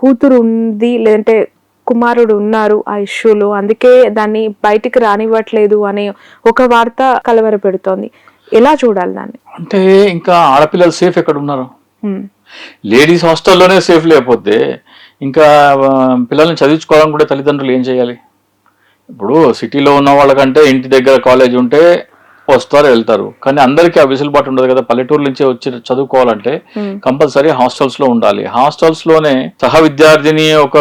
కూతురు ఉంది లేదంటే కుమారుడు ఉన్నారు ఆ ఇష్యూలో, అందుకే దాన్ని బయటికి రానివ్వట్లేదు అనే ఒక వార్త కలవరపెడుతోంది. ఎలా చూడాలి దాన్ని? అంటే ఇంకా ఆడపిల్లలు సేఫ్ ఎక్కడ ఉన్నారు? లేడీస్ హాస్టల్లోనే సేఫ్ లేకపోతే ఇంకా పిల్లల్ని చదివించుకోవాలని కూడా తల్లిదండ్రులు ఏం చేయాలి? ఇప్పుడు సిటీలో ఉన్న వాళ్ళకంటే ఇంటి దగ్గర కాలేజ్ ఉంటే వస్తారు వెళ్తారు, కానీ అందరికీ ఆ వెసులుబాటు ఉండదు కదా. పల్లెటూరు నుంచి వచ్చి చదువుకోవాలంటే కంపల్సరీ హాస్టల్స్ లో ఉండాలి. హాస్టల్స్ లోనే సహ విద్యార్థిని ఒక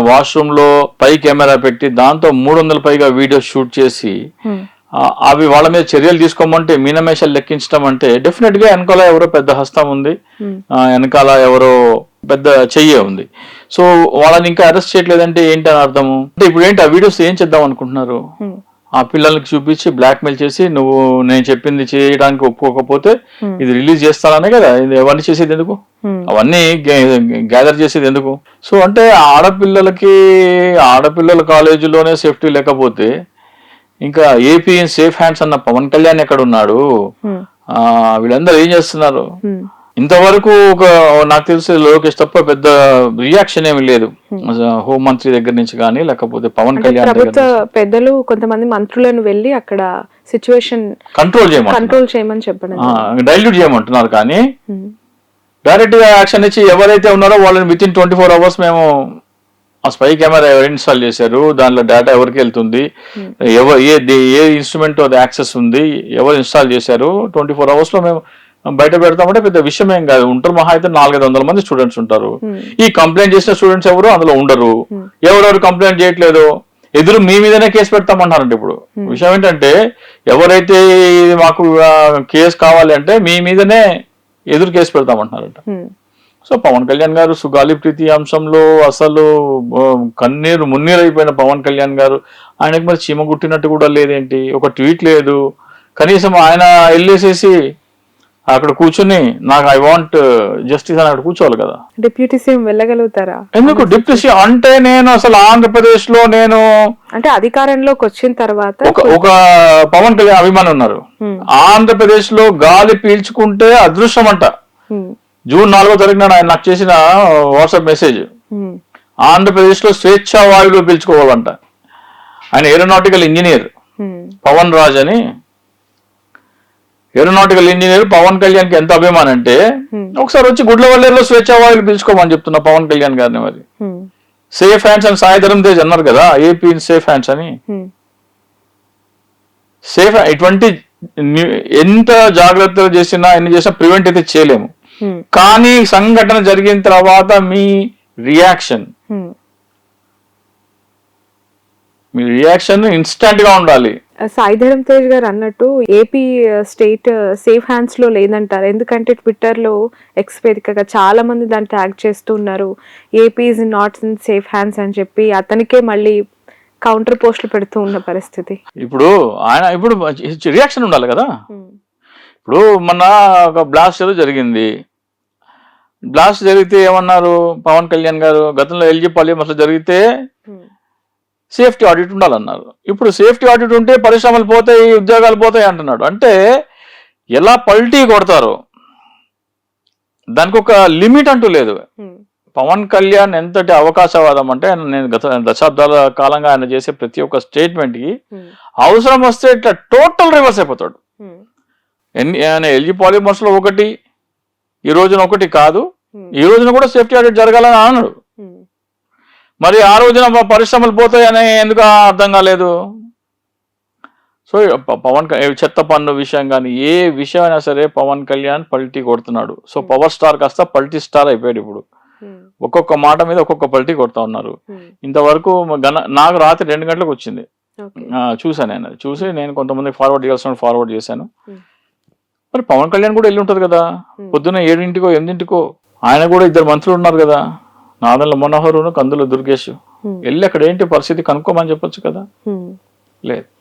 వాష్రూమ్ లో పై కెమెరా పెట్టి దాంతో 300 పైగా వీడియోస్ షూట్ చేసి అవి వాళ్ళ మీద చర్యలు తీసుకోమంటే మీనమేషాలు లెక్కించడం అంటే డెఫినెట్ గా వెనకాల ఎవరో పెద్ద హస్తం ఉంది, వెనకాల ఎవరో పెద్ద చెయ్యే ఉంది. సో వాళ్ళని ఇంకా అరెస్ట్ చేయట్లేదంటే ఏంటి అని అర్థము? అంటే ఇప్పుడు ఏంటి ఆ వీడియోస్ ఏం చేద్దాం అనుకుంటున్నారు? ఆ పిల్లలకి చూపించి బ్లాక్ మెయిల్ చేసి నువ్వు నేను చెప్పింది చేయడానికి ఒప్పుకోకపోతే ఇది రిలీజ్ చేస్తాననే కదా ఇది. అవన్నీ చేసేది ఎందుకు? అవన్నీ గ్యాదర్ చేసేది ఎందుకు? సో అంటే ఆడపిల్లల కాలేజీలోనే సేఫ్టీ లేకపోతే ఇంకా ఏపీ సేఫ్ హ్యాండ్స్ అన్న పవన్ కళ్యాణ్ ఎక్కడ ఉన్నాడు? వీళ్ళందరూ ఏం చేస్తున్నారు? ఇంతవరకు నాకు తెలిసి లోకేష్ తప్ప పెద్ద రియాక్షన్ ఏమి లేదు హోంమంత్రి దగ్గర నుంచి కానీ లేకపోతే పవన్ కళ్యాణ్ ప్రభుత్వ పెద్దలు కొంతమంది మంత్రులను వెళ్ళి అక్కడ సిచ్యువేషన్ కంట్రోల్ చేయమని చెప్పడం, డైల్యూట్ చేయమంటున్నారు. కానీ డైరెక్ట్ గా యాక్షన్ ఇచ్చి ఎవరైతే ఉన్నారో వాళ్ళని విత్ ఇన్ 24 hours మేము ఆ స్పై కెమెరా ఎవరు ఇన్స్టాల్ చేశారు, దానిలో డేటా ఎవరికి వెళ్తుంది, ఏ ఇన్స్ట్రుమెంట్ అది యాక్సెస్ ఉంది, ఎవరు ఇన్స్టాల్ చేశారు 24 hours లో మేము బయట పెడతామంటే పెద్ద విషయం ఏం కాదు. ఉంటారు మహా అయితే 400-500 మంది స్టూడెంట్స్ ఉంటారు. ఈ కంప్లైంట్ చేసిన స్టూడెంట్స్ ఎవరు అందులో ఉండరు. ఎవరెవరు కంప్లైంట్ చేయట్లేదు ఎదురు మీ మీదనే కేసు పెడతామంటారంటే ఇప్పుడు విషయం ఏంటంటే ఎవరైతే మాకు కేసు కావాలి అంటే మీ మీదనే ఎదురు కేసు పెడతామంటున్నారంట. సో పవన్ కళ్యాణ్ గారు సుగాలి ప్రీతి అంశంలో అసలు మున్నీరు అయిపోయిన పవన్ కళ్యాణ్ గారు, ఆయనకు మరి చీమ గుట్టినట్టు కూడా లేదేంటి? ఒక ట్వీట్ లేదు, కనీసం ఆయన వెళ్ళేసేసి అక్కడ కూర్చుని నాకు ఐ వాంట్ జస్టిస్ అని అక్కడ కూర్చోవాలి కదా. డిప్యూటీ సీఎం వెళ్ళగలుగుతారా? ఎందుకు డిప్యూటీ సీఎం అంటే నేను అసలు ఆంధ్రప్రదేశ్ లో నేను అంటే అధికారంలోకి వచ్చిన తర్వాత ఒక పవన్ కళ్యాణ్ అభిమానులు ఉన్నారు. ఆంధ్రప్రదేశ్ లో గాలి పీల్చుకుంటే అదృష్టం అంట. జూన్ 4వ తారీఖున ఆయన నాకు చేసిన వాట్సాప్ మెసేజ్, ఆంధ్రప్రదేశ్ లో స్వేచ్ఛా వాయువులు పీల్చుకోవాలంట. ఆయన ఏరోనాటికల్ ఇంజనీర్ పవన్ రాజ్ అని, ఏరోనాటికల్ ఇంజనీర్ పవన్ కళ్యాణ్ కి ఎంత అభిమానం అంటే ఒకసారి వచ్చి గుడ్లవల్లేరులో స్వేచ్ఛా వాయువులు పీల్చుకోమని చెప్తున్నా పవన్ కళ్యాణ్ గారిని. మరి సేఫ్ హ్యాండ్స్ అని సాయి ధరమ్ తేజ్ అన్నారు కదా, ఏపీ సేఫ్ హ్యాండ్స్ అని. సేఫ్ ఇటువంటి ఎంత జాగ్రత్తలు చేసినా ఎన్ని చేసినా ప్రివెంట్ అయితే చేయలేము. కానీ సంఘటన జరిగిన తర్వాత మీ రియాక్షన్ ఇన్స్టంట్ గా ఉండాలి. సాయి ధరమ్ తేజ్ గారు అన్నట్టు ఏపీ స్టేట్ సేఫ్ హ్యాండ్స్ లో లేదంటారు. ఎందుకంటే ట్విట్టర్ లో ఎక్స్ వేదికగా చాలా మంది దాన్ని ట్యాగ్ చేస్తున్నారు, AP is not in safe hands అని చెప్పి అతనికే మళ్ళీ కౌంటర్ పోస్టులు పెడుతూ ఉన్న పరిస్థితి. ఇప్పుడు రియాక్షన్ ఉండాలి కదా. ఇప్పుడు మొన్న ఒక బ్లాస్ట్ ఏదో జరిగింది. బ్లాస్ట్ జరిగితే ఏమన్నారు పవన్ కళ్యాణ్ గారు, గతంలో ఎల్జీ పాలియం అసలు జరిగితే సేఫ్టీ ఆడిట్ ఉండాలన్నారు. ఇప్పుడు సేఫ్టీ ఆడిట్ ఉంటే పరిశ్రమలు పోతాయి, ఉద్యోగాలు పోతాయి అంటున్నాడు. అంటే ఎలా పల్టీ కొడతారు, దానికి ఒక లిమిట్ అంటూ లేదు. పవన్ కళ్యాణ్ ఎంతటి అవకాశవాదం అంటే నేను గత దశాబ్దాల కాలంగా ఆయన చేసే ప్రతి ఒక్క స్టేట్మెంట్ కి అవసరం వస్తే ఇట్లా టోటల్ రివర్స్ అయిపోతాడు. ఆయన ఎల్జీ పాలిమర్స్ లో ఒకటి, ఈ రోజున ఒకటి కాదు, ఈ రోజున కూడా సేఫ్టీ ఆడిట్ జరగాలని అన్నాడు. మరి ఆ రోజున పరిశ్రమలు పోతాయని ఎందుకు అర్థం కాలేదు? సో చెత్త పన్ను విషయం కానీ ఏ విషయం అయినా సరే పవన్ కళ్యాణ్ పల్టీ కొడుతున్నాడు. సో పవర్ స్టార్ కాస్త పల్టీ స్టార్ అయిపోయాడు. ఇప్పుడు ఒక్కొక్క మాట మీద ఒక్కొక్క పల్టీ కొడతా ఉన్నారు. ఇంతవరకు నాకు రాత్రి 2 గంటలకు వచ్చింది, చూసాను. నేను చూసి నేను కొంతమంది ఫార్వర్డ్ చేయాల్సిన ఫార్వర్డ్ చేశాను. మరి పవన్ కళ్యాణ్ కూడా వెళ్ళి ఉంటది కదా, పొద్దున్న 7 8 ఆయన కూడా 2 మంత్రులు ఉన్నారు కదా, నాదెండ్ల మనోహర్, కందుల దుర్గేష్. వెళ్ళి అక్కడ ఏంటి పరిస్థితి కనుక్కోమని చెప్పొచ్చు కదా. లేదు.